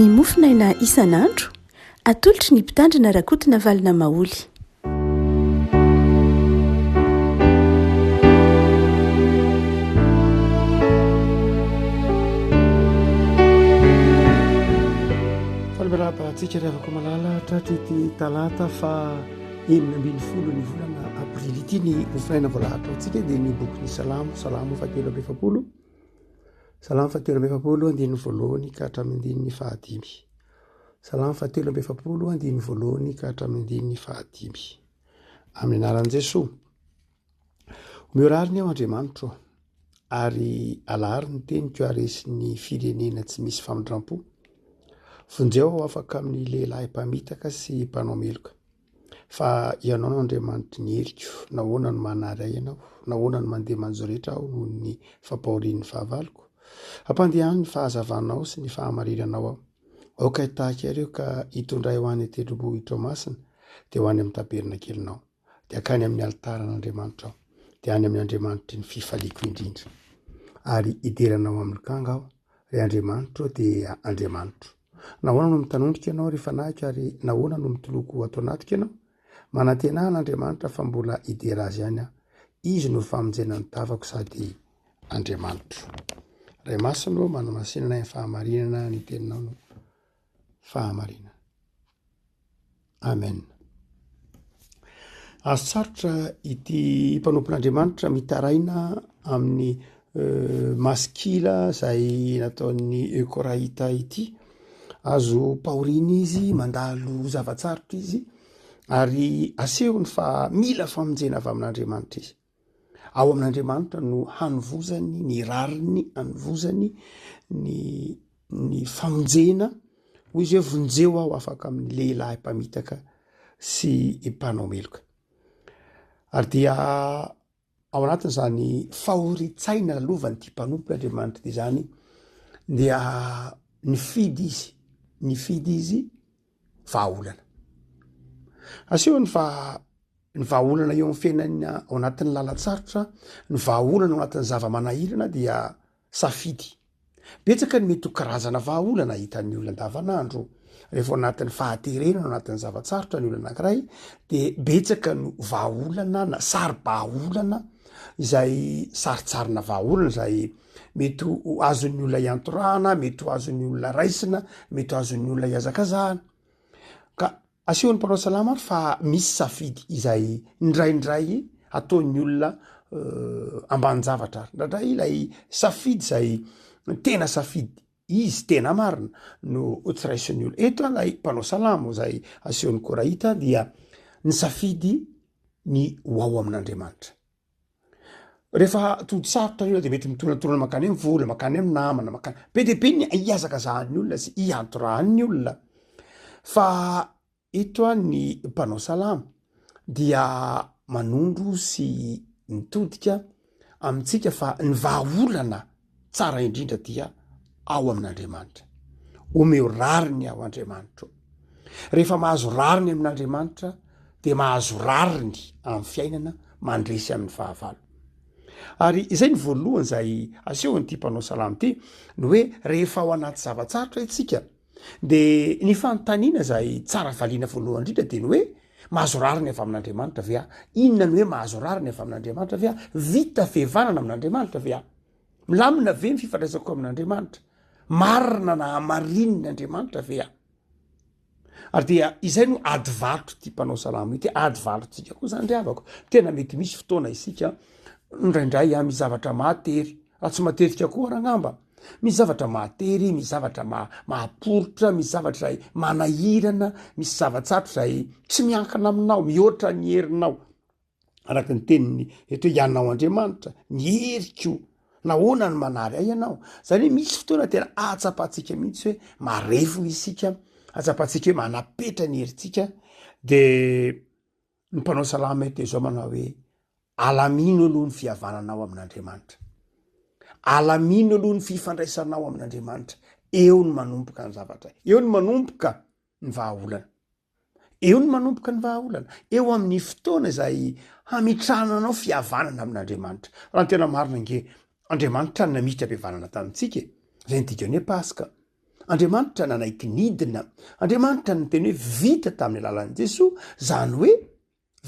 ny mofinaina isan'andro atolotry ny mpitandrina rakotina valina maoly. Falabarabatsika revako malala tratry ity talata fa 20 ny volana aprily ity ny mofinaina voalahatra antsika dia ny boky ny salamo fatelo andiny voalohany ka hatramin'ny fahadimy. Salamo fatelo andiny voalohany ka hatramin'ny fahadimy. Amin'ny anaran'i Jesosy. Miorary ny ao Andriamanitra ary alahary ny teniko aresy ny firenena tsy misy famindrampo. Vonjeo aho afaka amin'ny lehilahy mpamitaka sy mpanao meloka. Fa ianao no Andriamanitra ny heriko, nahoana no manary ianao, nahoana no mandeha manjoretra aho noho ny fampahorian'ny fahavaloko. Hampandehany ny fahazavanao sy ny fahamarinanao aho. Aoka hitahaka ireo ka hitondray ho any tendrombohitra masina, dia ho any amin'ny tabernakelinao, dia akany amin'ny altaran'Andriamanitra aho, dia any amin'ny Andriamanitra ny fifaliako indrindra. Ary hideranao amin'ny lokanga aho, ry Andriamanitra dia Andriamanitra. Nahoana no mitanondrika ianao rehefa nahiko ary nahoana no mitoloko ato anatiko ianao? Manantenana Andriamanitra fa mbola hidera azy ihany aho. Izy no famonjena ny tavako sady Andriamanitra. Ray masina manamasinana ny fahamarinana ny teninao no fahamarinana. Amen. Azo sarotra ity mpanompon'Andriamanitra mitaraina amin'ny masikila izay nataon'ny Ekoraita ity. Azo pahoriny izy, mandalo zavatsarotra izy, ary asehony fa mila famonjena avy amin'Andriamanitra izy. Ao amin'Andriamanitra no hanovozany, ny rariny, hanovozany ny famonjena. Hoy izy hoe vonjeo aho afaka amin'ny lehilahy mpamitaka sy mpanao meloka. Ary dia ao anatin'izany fahoritsaina lalovan'ny ity mpanompon'Andriamanitra dia zany dia nifidy izy vahaolana. Asehony fa ny vahaolana eo amin'ny fiainana ao anatin'ny lalatsarotra, ny vahaolana ao anatin'ny zava-manahirana dia safidy. Betsaka ny mety ho karazana vahaolana hitan'ny olona andavanandro. Rehefa ao anatin'ny fahaterenana ao anatin'ny zavatsarotra ny olona anankiray, dia betsaka no vahaolana na sary-bahaolana izay saritsarina vahaolana izay mety ho azon'ny olona iantorahana, mety ho azon'ny olona raisina, mety ho azon'ny olona iazakazahana. Ka asehony mpanao salama fa misy safidy izay indraindray ataon'ny olona ambany zavatra. Indraindray ilay safidy izay tena safidy, izy tena marina no tsy raisin'ny olona. Eto ilay mpanao salama izay asehony Koraita dia ny safidy ny ho ao amin'Andriamanitra. Rehefa tody sarotra ny olona dia mety mitonatonana makany amin'ny vola, makany amin'ny namana, be dia be ny iazakazahan'ny olona sy iantorahan'ny olona. Fa eto ny mpanao salama dia manondro sy mitodika amintsika fa ny vahaolana tsara indrindra dia ao amin'Andriamanitra. Omeo rariny ao Andriamanitra. Rehefa mahazo rariny amin'Andriamanitra dia mahazo rariny amin'ny fiainana mandresy amin'ny fahavalo. Ary izay ny voalohany izay asehony ity mpanao salama ity, ny hoe rehefa ao anaty zavatsarotra itsika dia ny fanontaniana izay tsara valiana voalohany indrindra dia ny hoe mahazo rariny avy amin'Andriamanitra ve? Inona ny hoe mahazo rariny avy amin'Andriamanitra ve? Vita fihavanana amin'Andriamanitra ve? Milamina ve ny fifandraisako amin'Andriamanitra? Marina na hamarininy Andriamanitra ve? Ary dia izay no ady varotra ity mpanao salama ity, ady varotritsika koa zany riavako. Tena mety misy fotoana isika indraindray misy zavatra mahatery, raha tsy matetika koa raha misy zavatra mahatery, misy zavatra mahaporotra, misy zavatra izay manahirana, misy zavatsarotra izay tsy miankina aminao, mihoatra ny herinao. Araka ny teniny eto hoe ianao Andriamanitra, ny heriko, nahoana ny manary ahy ianao. Zany hoe misy fotoana tena atsapantsika mihitsy hoe marefo isika, atsapantsika hoe manapetra ny herintsika. Dia ny mpanao salama eto izao manao hoe alamino aloha ny fihavananao amin'Andriamanitra. Alamino aloha ny fifandraisanao amin'Andriamanitra. Eo ny manomboka ny zavatra. Eo ny manomboka ny vahaolana. Eo ny manomboka ny vahaolana. Eo amin'ny fotoana izay hamitrananao fihavanana amin'Andriamanitra. Raha ny tena marina nge Andriamanitra ny namitra am-pihavanana tamintsika. Izay ny dikany hoe Paska. andriamanitra nanaiky nidina, andriamanitra ny teny hoe vita tamin'ny alalan'i Jesosy, zany hoe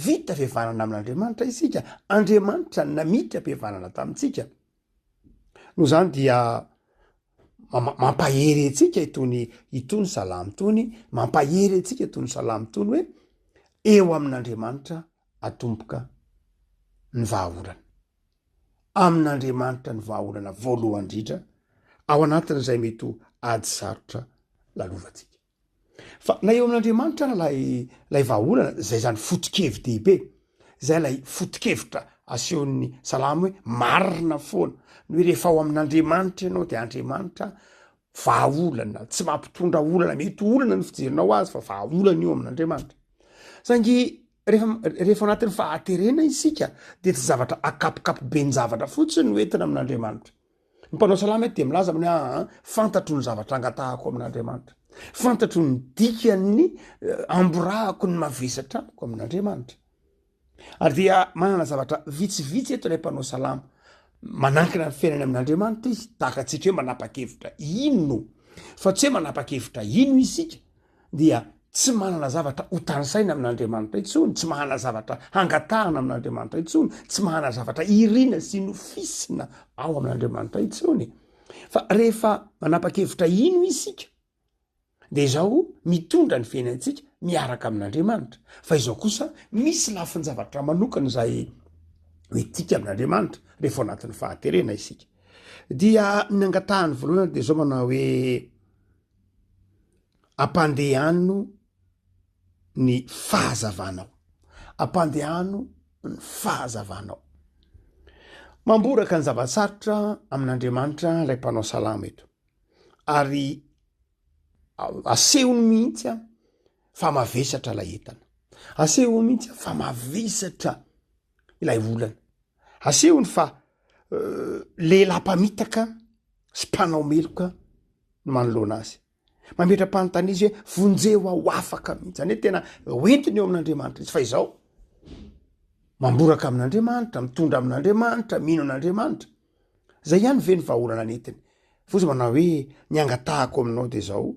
vita fihavanana amin'andriamanitra isika, andriamanitra namiditra mpihavanana tamintsika. No zany dia mampahery antsika itony salamy tony, mampahery antsika itony salamy tony hoe eo amin'andriamanitra atomboka ny vahaolana, amin'andriamanitra ny vahaolana voalohany indrindra, ao anatin'izay mety ady sarotra lalovantsika. Fa na eo amin'andriamanitra lay vahaolana, zay zany foto-kevy dehibe, zay lay foto-kevitra asehon'ny salamy hoe marina foana, ny hoe rehefa ao amin'andriamanitra ianao de andriamanitra vahaolana, tsy mampitondra olana, mety olana ny fijerinao azy fa vahaolana io amin'andriamanitra. Sangy rehefa anatin'ny fahaterena isika de tsy zavatra akapokapo be ny zavatra fotsiny no entina amin'andriamanitra. Ny mpanao salama de milaza amin'ny fantatro ny zavatra angatahako amin'andriamanitra, fantatro ny dikany amborahako ny mavesatra amiko amin'andriamanitra. Ary dia manana zavatra vitsivitsy eto ilay mpanao salama manankina ny fiainany amin'andriamanitra izy, tahakatsika hoe manapa-kevitra ino, fa tsy hoe manapa-kevitra ino isika dia tsy manana zavatra hotansaina amin'andriamanitra intsony, tsy manana zavatra hangatahana amin'andriamanitra intsony, tsy manana zavatra irina sy nofisina ao amin'andriamanitra intsony. Fa rehefa manapa-kevitra ino isika de izao mitondra ny fiainantsika miaraka amin'andriamanitra. Fa izao kosa misy lafiny zavatra manokana izay hoetika amin'andriamanitra rehefa anatin'ny fahaterena isika. Dia ny angatahany voalohany de zao manao hoe ampandehano ny fahazavanao, ampandehano ny fahazavanao. Mamboraka ny zava-tsarotra amin'andriamanitra lay mpanao salama eto, ary asehony mihitsy fa mavesatra lay entana, asehony mihitsy fa mavesatra ilay olana, asehony fa lehilahy-pamitaka sy mpanao meloka no manoloana azy, mametra-panontany izy hoe vonjeo ao afaka mihitsy, zany hoe tena hoentiny eo amin'andriamanitra izy. Fa izao mamboraka amin'andriamanitra, mitondra amin'andriamanitra, mino an'andriamanitra, zay ihany ve ny vahaolana netiny. Fotsy manao hoe ny angatahako aminao de zao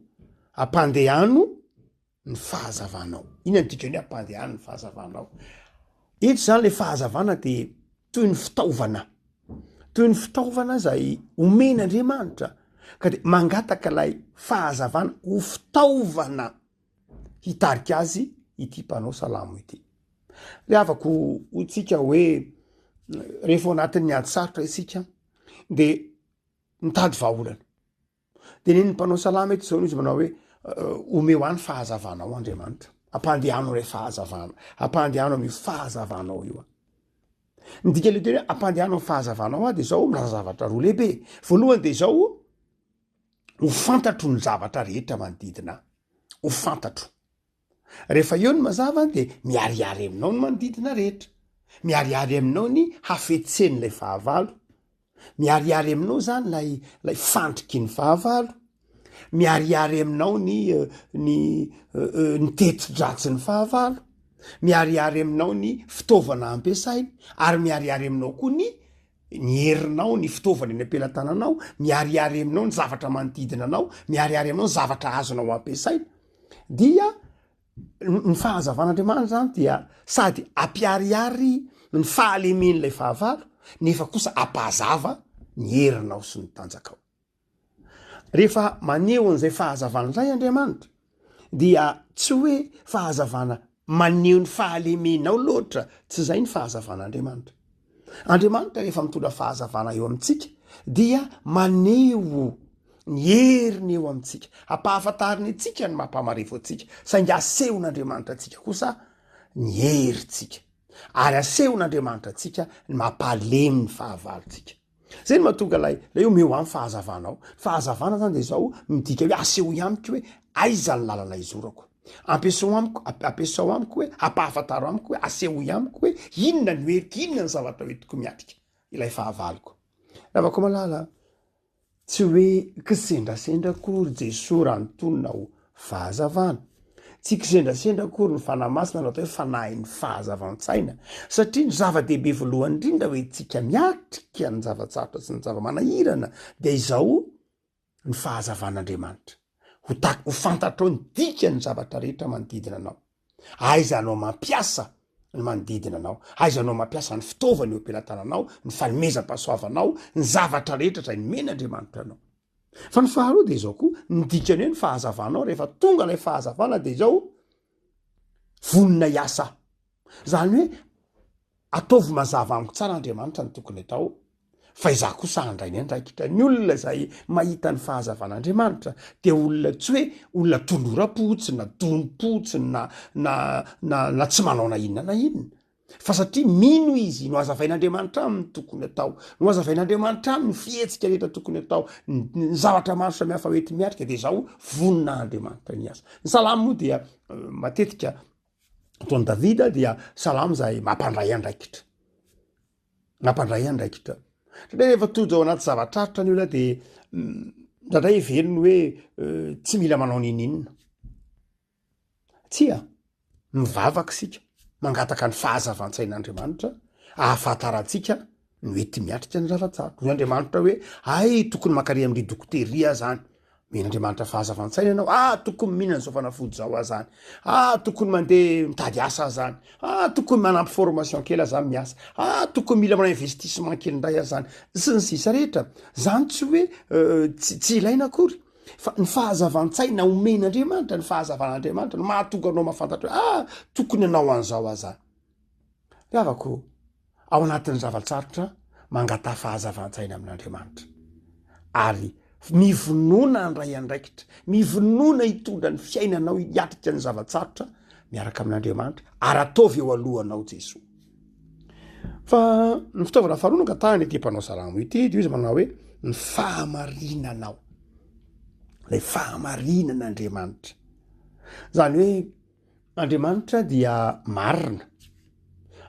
ampandehano ny fahazavanao. Ina ny dikany hoe ampandehano ny fahazavanao? Eto zany le fahazavana de toy ny fitaovana zay omen'andriamanitra ka de mangataka lay fahazavana ho fitaovana hitarika azy ity mpanao salamo ity. Le avako hotsika hoe rehefa anatin'ny ady sarotra isika de mitady vahaolana, de neny mpanao salama eto zao izy manao hoe omeo any fahazavanao andriamanitra, ampandehano ray fahazavana, ampandehano amin'ny fahazavanao io. Ny dika le teny hoe ampandehano amin'ny fahazavanao de zao milaza zavatra roa lehibe. Voalohany de zao ho fantatro ny zavatra rehetra manodidina, ho fantatro. Rehefa eo ny mazava de miarihary aminao ny manodidina rehetra, miarihary aminao ny hafetsen'lay fahavalo, miarihary aminao zany lay fandriky ny fahavalo, miarihary aminao ny teti-dratsy ny fahavalo, miarihary aminao ny fitaovana ampiasainy, ary miarihary aminao koa ny herinao, ny fitaovana eny ampelantananao, miarihary aminao ny zavatra manodidina anao, miarihary aminao ny zavatra azonao ampiasaina. Dia ny fahazavan'andriamanitra zany dia sady ampiarihary ny fahalemen'lay fahavalo, nefa kosa ampahazava ny herinao sy ny tanjakao. Rehefa maneho an'izay fahazavana zay andriamanitra dia tsy hoe fahazavana maneho ny fahalemenao loatra, tsy zay ny fahazavan'andriamanitra. Andriamanitra rehefa mitondra fahazavana eo amintsika dia maneho ny heriny eo amintsika, ampahafantariny atsika ny mampamarefo atsika, saingy asehon'andriamanitra atsika kosa ny herintsika, ary asehon'andriamanitra atsika ny mampalemy ny fahavalontsika. Zay ny mahatonga lay omeo amin'ny fahazavanao. Fahazavana zany de zao midika hoe aseho amiko hoe aiza ny lalana izorako, ampiasao amiko hoe ampahafantaro amiko hoe aseho amiko hoe inona ny hoeriko, inona ny zavatra hoentiko miatrika ilay fahavaloko. Ravako malala tsy hoe kisendrasendra kory Jesosy raha nitonona ho fahazavana, tsy kisendrasendra kory ny fanamasina raha atao hoe fanahy ny fahazavan-tsaina, satria ny zava-dehibe voalohany indrindra hoe tsika miatrika ny zavatsarotra sy ny zava-manahirana dia izao ny fahazavan'andriamanitra. ho fantatrao ny dikany zavatra rehetra manodidina anao. Aiza anao mampiasa ny manodidina anao, aiza anao mampiasa ny fitaovany eo ampelantananao, ny fanomezam-pahasoavanao, ny zavatra rehetra zay nomena Andriamanitra anao. Fa ny faharoa de zao koa ny dikany hoe ny fahazavanao rehefa tonga ilay fahazavana de zao vonina iasa. Zany hoe ataovy mazava amiko tsara Andriamanitra ny tokony atao, fa izaho kosa handray ny andraikitra. Ny olona zay mahita ny fahazavan'Andriamanitra de olona tsy hoe olona tolora-potsiny na donim-potsiny na tsy manao na inona na inona, fa satria mino izy no azavain'Andriamanitra aminy tokony atao, no azavain'Andriamanitra aminy fihetsika rehetra tokony atao, ny zavatra maro samihafa hoety miatrika de zao vonina Andriamanitra ny asa. Ny salamo moa dia matetika ataon'i Davida dia salamo zay mampandray andraikitra, mampandray andraikitra. Satria rehefa tojo ao anaty zavatraritra ny olona de ndraindray heveriny hoe tsy mila manao ninina. Tsia mivavaka sika mangataka ny fahazavan-tsain'Andriamanitra, ahafantaratsika ny hoety miatrika ny zava-tsarotra. Hoy Andriamanitra hoe ay tokony mankary amin'ny dokoteria zany, men'Andriamanitra fahazavan-tsaina ianao, tokony mihinana zao fanafody zao zany, tokony mandeha mitady asa zany, tokony manampy formation kely zany miasa, tokony mila manao investissement kely ndray zany, sy ny sisa rehetra. Zany tsy hoe tsy ilaina akory, fa ny fahazavan-tsaina omen'Andriamanitra, ny fahazavan'Andriamanitra no mahatonga anao mahafantatra hoe tokony anao an'izao azany. Ravako ao anatin'ny zavatsarotra mangata fahazavan-tsaina amin'Andriamanitra, ary mivonona andray andraikitra, mivonona hitondra ny fiainanao hiatrika ny zavatsarotra miaraka amin'Andriamanitra, ary ataovy eo alohanao Jesoa. Fa ny fitaovana faharoa no angatahany ity mpanao salamo ity, de izy manao hoe ny fahamarinanao, lay fahamarinan'Andriamanitra. Zany hoe Andriamanitra dia marina,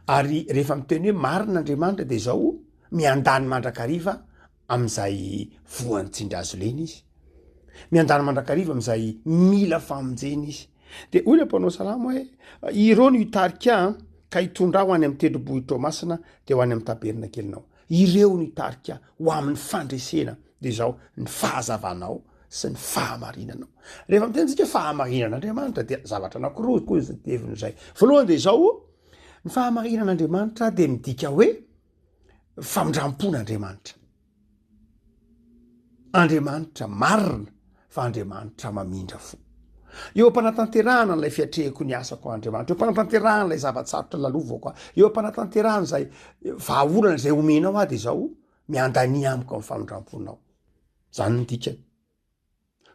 ary rehefa miteny hoe marina Andriamanitra de zao miandany mandrakariva am'izay voany tsindry azo lena izy, miandany mandrakariva am'izay mila famonjena izy. De hoy le mpanao salamo hoe ireo no hitarika ka hitondra ho any amin'ny tendrombohitra masina de ho any amin'ny taberna kelinao. Ireo no hitarika ho amin'ny fandresena de zao ny fahazavanao sy ny fahamarinanao. Rehefa mitentsika fahamarinan'Andriamanitra dia zavatra anankiroa koa izy teviny izay. Voalohany de zao ny fahamarinan'Andriamanitra de midika hoe famindrampon'Andriamanitra. Andriamanitra marina fa Andriamanitra mamindra fo. Eo am-panatanterahana n'ilay fiatrehako ny asako Andriamanitra, eo am-panatanterahana n'ilay zavatsarotra lalovako, eo am-panatanterahana zay vahaolana zay omenao de zao miandany amiko amin'ny famindramponao. Zany ny dikany.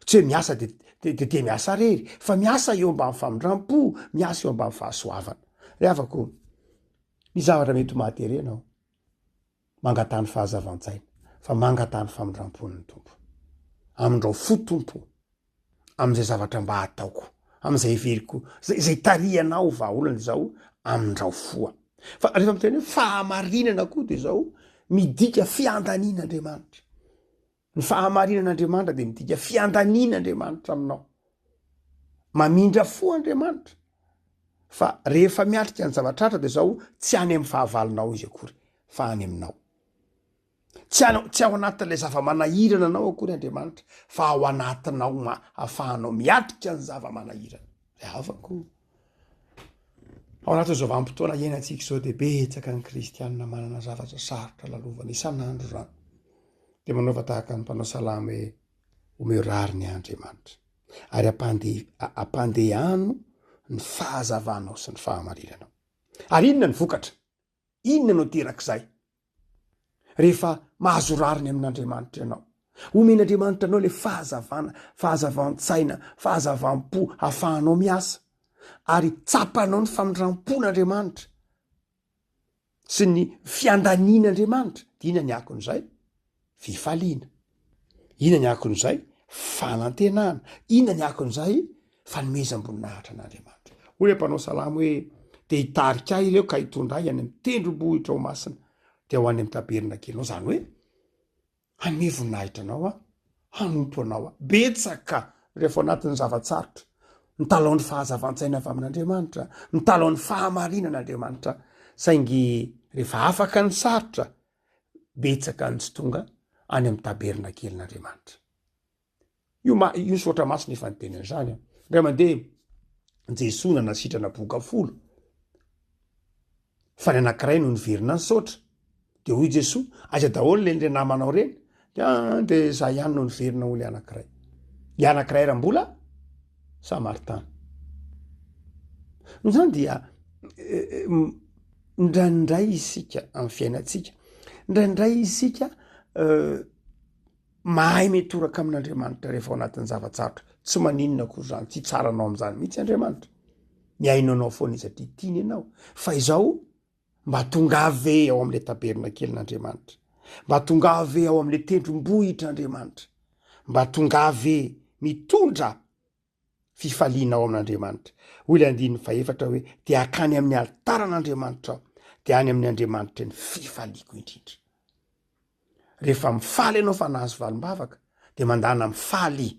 Tsy hoe miasa de miasa rery, fa miasa eo ambany famindrampo, miasa eo ambany fahasoavana. Ravako ny zavatra mety mahatery anao, mangatany fahazavan-tsaina, fa mangatany famindrampon'ny tompo. Amindrao fo tompo am'izay zavatra mba ataoko, am'izay heveriko, zay tarianao vahaolana zao amindrao foa. Fa rehefa miteny hoe fahamarinana koa de zao midika fiandanin'Andriamanitra. Ny fahamarinan'Andriamanitra de midika fiandanin'Andriamanitra aminao. Mamindra fo Andriamanitra. Fa rehefa miatrika ny zavatratra de zao tsy any amin'ny fahavalonao izy akory, fa any aminao. Tsy ao anatin'ilay zava-manahirana anao akory Andriamanitra, fa ao anatinao ahafahanao miatrika ny zava-manahirana. Avako. Ao anatin'izao vanim-potoana iainantsika zao de betsaka ny kristianina manana zavatra sarotra lalovana isan'andro zany. De manaova tahaka ny mpanao salamo hoe omeo rary ny Andriamanitra, ary ampandehano ny fahazavanao sy ny fahamarinanao. Ary inona ny vokatra? Inona no terak'izay? Rehefa mahazo rariny amin'Andriamanitra ianao, omen'Andriamanitra anao le fahazavana, fahazavan-tsaina, fahazavam-po ahafahanao miasa, ary tsapanao ny famindrampon'Andriamanitra sy ny fiandanian'Andriamanitra. Inona ny akon'izay? Fifaliana. Inona ny akon'izay? Fanantenana. Inona ny akon'izay? Fanomezam-boninahitra an'Andriamanitra. Hoy le mpanao salamo hoe de hitarika ahy ireo ka hitondray any amin'ny tendrombohitra ho masina de ho any amin'ny taberna kelinao. Zany hoe hanome voninahitra anao hanompo anao betsaka rehefa anatin'ny zavatsarotra, ny talao ny fahazavan-tsaina avy amin'Andriamanitra, ny talao ny fahamarinan'Andriamanitra, saingy rehefa afaka ny sarotra betsaka ny tsy tonga any amin'ny taberna kelin'Andriamanitra. io sotra masina efa nytenany zany ray mandeha jesona nasitrana boka folo fa ny anankiray no niverina ny sotra de hoy jesoa aiza daholo le namanao reny de za ihany no niverina ho le anankiray anankiray raha-mbola samaritana no zany dia ndraindray isika amin'ny fiainatsika ndraindray isika mahay metoraka amin'Andriamanitra rehefa ao anatin'ny zavatsarotra tsy maninona koa zany tsy tsaranao am'zany mihitsy Andriamanitra miaino anao foana satria tiany ianao fa izao mba tongave ao am'le taberina kelin'Andriamanitra mba tongave ao am'le tendrombohitr'Andriamanitra mba tongave mitondra fifaliana ao amin'Andriamanitra hoy le 9:4 hoe dia akany amin'ny altaran'Andriamanitra dia any amin'ny Andriamanitra ny fifaliako indrindra rehefa mifaly ianao fa nahazo valim-bavaka de mandana mifaly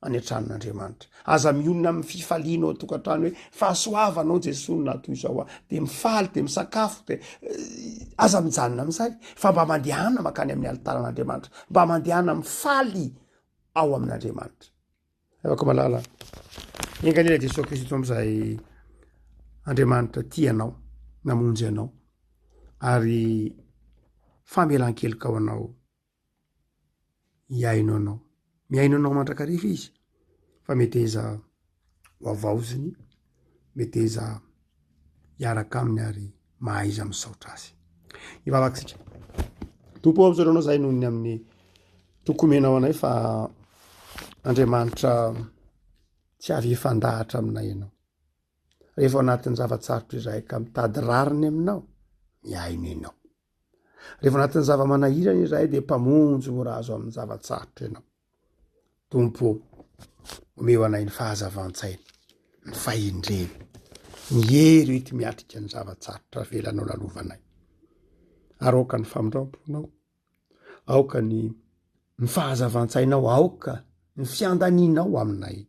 any an-tranon'Andriamanitra aza mionona amin'ny fifalianao atokantrano hoe fahasoavanao Jesosy natoy izao de mifaly de misakafo de aza mijanona amin'izay fa mba mandehana makany amin'ny altaran'Andriamanitra mba mandehana mifaly ao amin'Andriamanitra afaka malala enganila Jesosy Kristy am'izay Andriamanitra tianao namonjy anao ary famelan-keloka ao anao iaino anao miaino anao mandrakariva izy fa mety eza hoavaoziny mety eza hiaraka aminy ary mahay izy misaotra azy ivavakitsika tompo am'zao anao zay nohony amin'ny tokomenao anay fa Andriamanitra tsy avy ifandahatra aminay ianao rehefa ao anatin'ny zavatsarotra iray ka mitady rariny aminao miaino ianao rehefa anatin'ny zava-manahirana iray de mpamonjy ho raha azo amin'ny zavatsarotra ianao tompo omeo anay ny fahazavan-tsaina ny fahindreny ny hery oety miatrika ny zavatsarotra velanao lalovanay aroka ny famindramponao aoka ny fahazavan-tsainao aoka ny fiandanianao aminay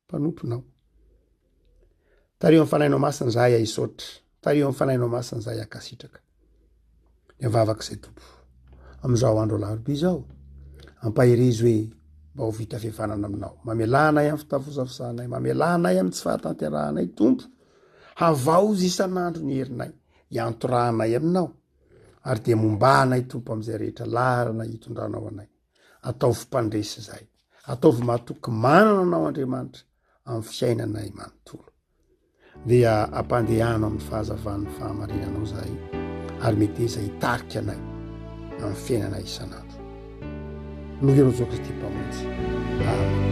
mpanomponao tario amin'ny fanahinao masina zahay aisotra tario amin'ny fanahinao masina zahay akasitraka ny avavak'izay tompo am'izao andro alarobia zao ampahirezy hoe mba ho vita fihavanana aminao mamelanay amin'ny fitafosafosanay mamelanay amin'ny tsy fahatantearahanay tompo havaozy isan'andro ny herinay hiantorahanay aminao ary de mombanay tompo am'izay rehetra larana hitondranao anay ataovy mpandresy zay ataovy mahatoky manana anao Andriamanitra amin'ny fiainanay manontolo dia ampandehano amin'ny fahazavan'ny fahamarinanao zay ary mety eza hitarika anay amin'ny fiainanay isan'andro noherao Jesosy Kristy mpamonjy amen